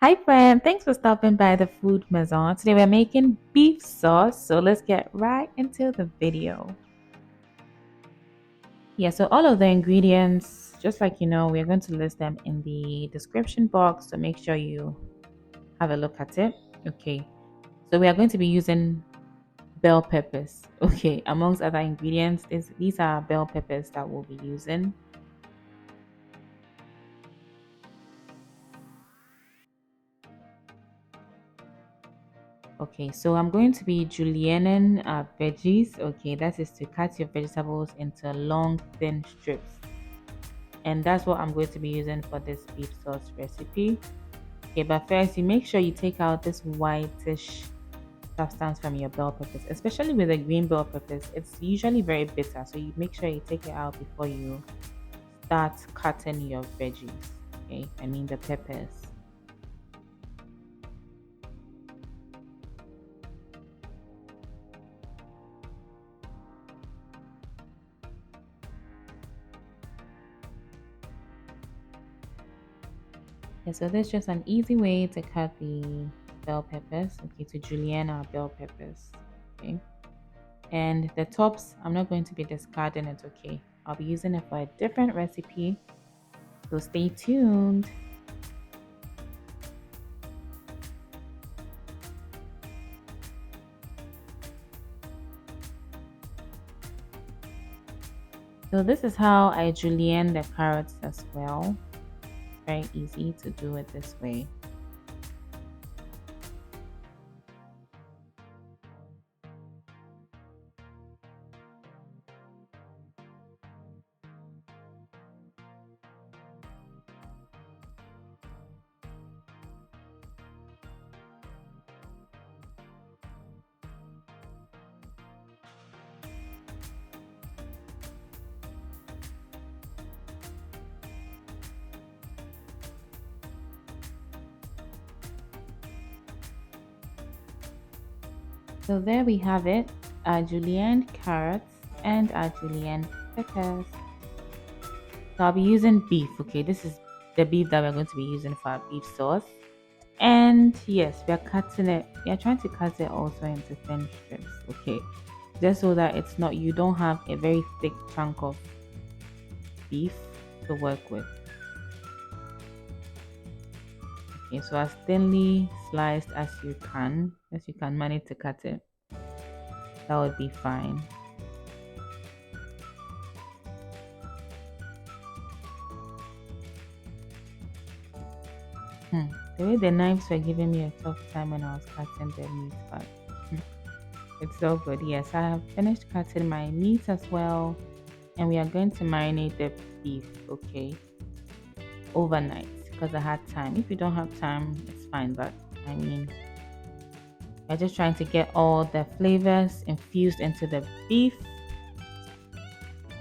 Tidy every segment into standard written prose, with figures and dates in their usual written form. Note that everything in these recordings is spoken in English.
Hi friend, thanks for stopping by the Food Maison. Today we're making beef sauce, so let's get right into the video. Yeah, so all of the ingredients, just like we're going to list them in the description box, so make sure you have a look at it. Okay, so we are going to be using bell peppers. Okay, amongst other ingredients, these are bell peppers that we'll be using. Okay, so I'm going to be julienning veggies. Okay, that is to cut your vegetables into long, thin strips. And that's what I'm going to be using for this beef sauce recipe. Okay, but first, you make sure you take out this whitish substance from your bell peppers, especially with the green bell peppers. It's usually very bitter, so you make sure you take it out before you start cutting your veggies. Okay, I mean the peppers. Yeah, so that's just an easy way to cut the bell peppers. Okay, to julienne our bell peppers. Okay, and the tops, I'm not going to be discarding it. Okay, I'll be using it for a different recipe, so stay tuned. So this is how I julienne the carrots as well. Very easy to do it this way. So there we have it, our julienne carrots and our julienne peppers. So I'll be using beef. Okay, this is the beef that we're going to be using for our beef sauce. And yes, we are cutting it. We are trying to cut it also into thin strips. Okay, just so that it's not, you don't have a very thick chunk of beef to work with. Okay, so as thinly sliced as you can manage to cut it, that would be fine. Hmm. The way the knives were giving me a tough time when I was cutting the meat, but it's so good. Yes, I have finished cutting my meat as well, and we are going to marinate the beef. Okay, overnight because I had time. If you don't have time, it's fine. But I mean, we're just trying to get all the flavors infused into the beef.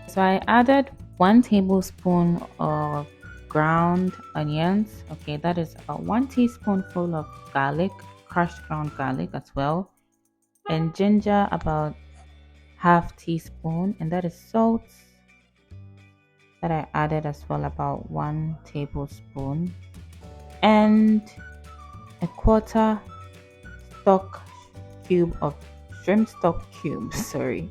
So I added 1 tablespoon of ground onions. Okay, that is about 1 teaspoonful of garlic, crushed ground garlic as well, and ginger about half teaspoon, and that is salt that I added as well, about 1 tablespoon, and a quarter stock cube of shrimp stock cubes. Sorry.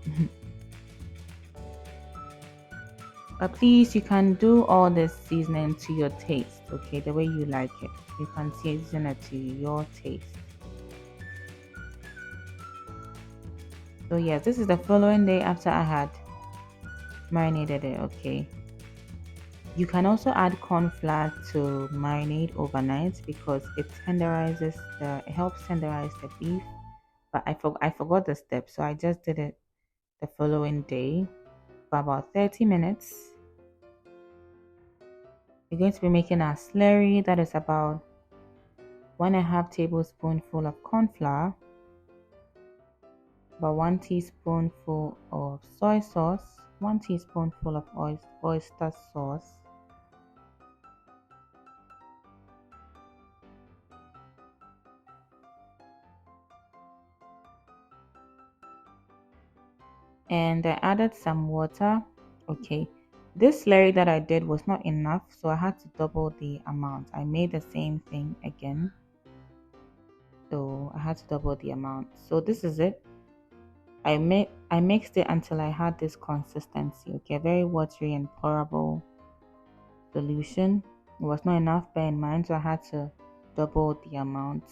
But please, you can do all this seasoning to your taste, okay? The way you like it. You can season it to your taste. So yes, this is the following day after I had marinated it, okay? You can also add corn flour to marinate overnight because it helps tenderize the beef. But I forgot the step, so I just did it the following day for about 30 minutes. We're going to be making our slurry, that is about 1.5 tablespoonful of corn flour, about 1 teaspoonful of soy sauce, 1 teaspoonful of oyster sauce, and I added some water. Okay, This slurry that I did was not enough, so I had to double the amount. I made the same thing again, so I had to double the amount. So this is it. I mixed it until I had this consistency. Okay, very watery and pourable solution. It was not enough, bear in mind, so I had to double the amount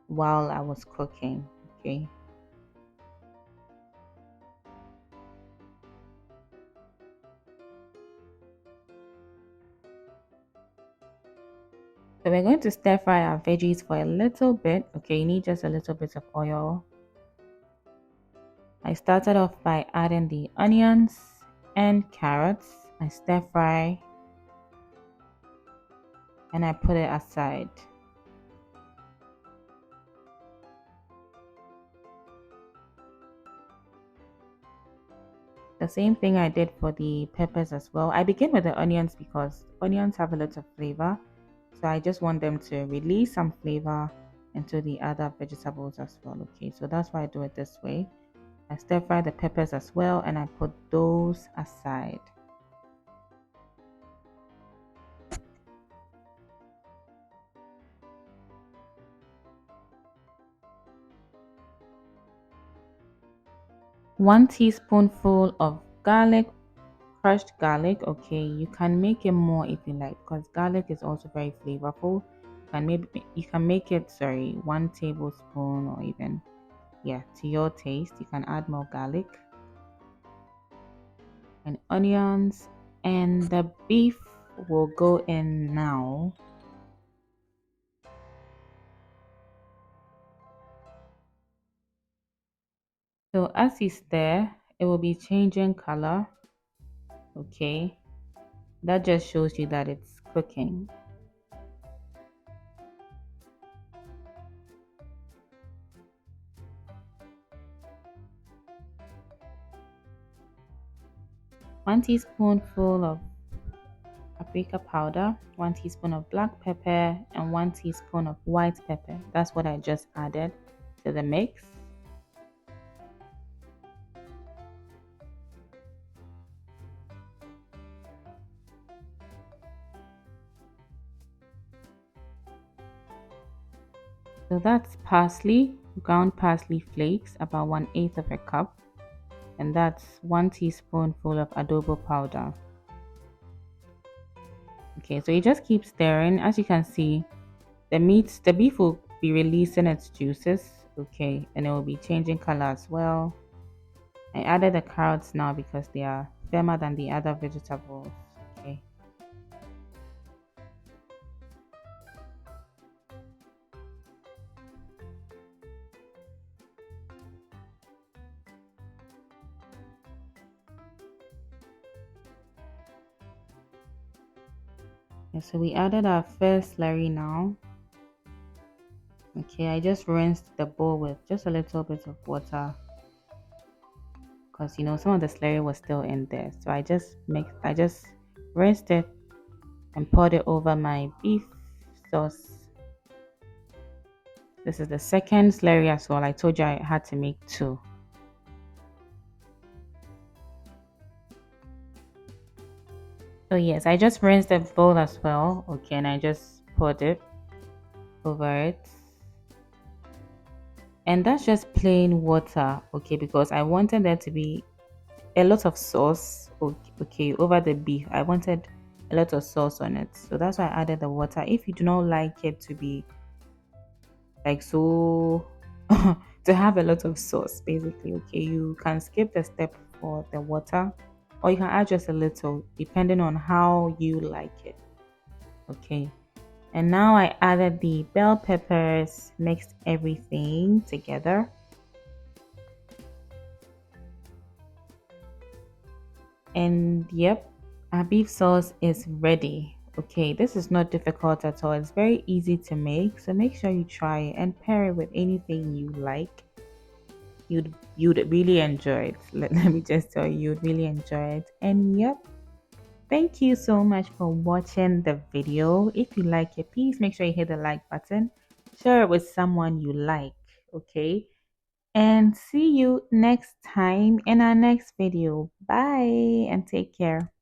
while I was cooking. Okay. So we're going to stir fry our veggies for a little bit. Okay, you need just a little bit of oil. I started off by adding the onions and carrots. I stir fry and I put it aside. The same thing I did for the peppers as well. I begin with the onions because onions have a lot of flavor. So I just want them to release some flavor into the other vegetables as well. Okay, so that's why I do it this way. I stir fry the peppers as well and I put those aside. One teaspoonful of garlic, crushed garlic. Okay, you can make it more if you like because garlic is also very flavorful. You can make it, sorry, 1 tablespoon or even, yeah, to your taste. You can add more garlic and onions, and the beef will go in now. So as you stir, it will be changing color. Okay, that just shows you that it's cooking. One teaspoonful of paprika powder, 1 teaspoon of black pepper, and 1 teaspoon of white pepper. That's what I just added to the mix. So that's parsley, ground parsley flakes, about 1/8 of a cup, and that's 1 teaspoonful of adobo powder. Okay, so you just keep stirring. As you can see, the beef will be releasing its juices. Okay, and it will be changing color as well. I added the carrots now because they are firmer than the other vegetables. Okay. Yeah, so we added our first slurry now. Okay, I just rinsed the bowl with just a little bit of water because some of the slurry was still in there. So I just rinsed it and poured it over my beef sauce. This is the second slurry as well. I told you I had to make two. So yes, I just rinsed the bowl as well. Okay, and I just poured it over it. And that's just plain water, okay, because I wanted there to be a lot of sauce, okay, over the beef. I wanted a lot of sauce on it. So that's why I added the water. If you do not like it to be like so to have a lot of sauce, basically, okay, you can skip the step for the water, or you can add just a little depending on how you like it. Okay, and now I added the bell peppers, mixed everything together. And yep, our beef sauce is ready. Okay, this is not difficult at all. It's very easy to make. So make sure you try it and pair it with anything you like. You'd really enjoy it. Let me just tell you, you'd really enjoy it. And yep, thank you so much for watching the video. If you like it, please make sure you hit the like button. Share it with someone you like. Okay. And see you next time in our next video. Bye and take care.